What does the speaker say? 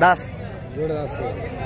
10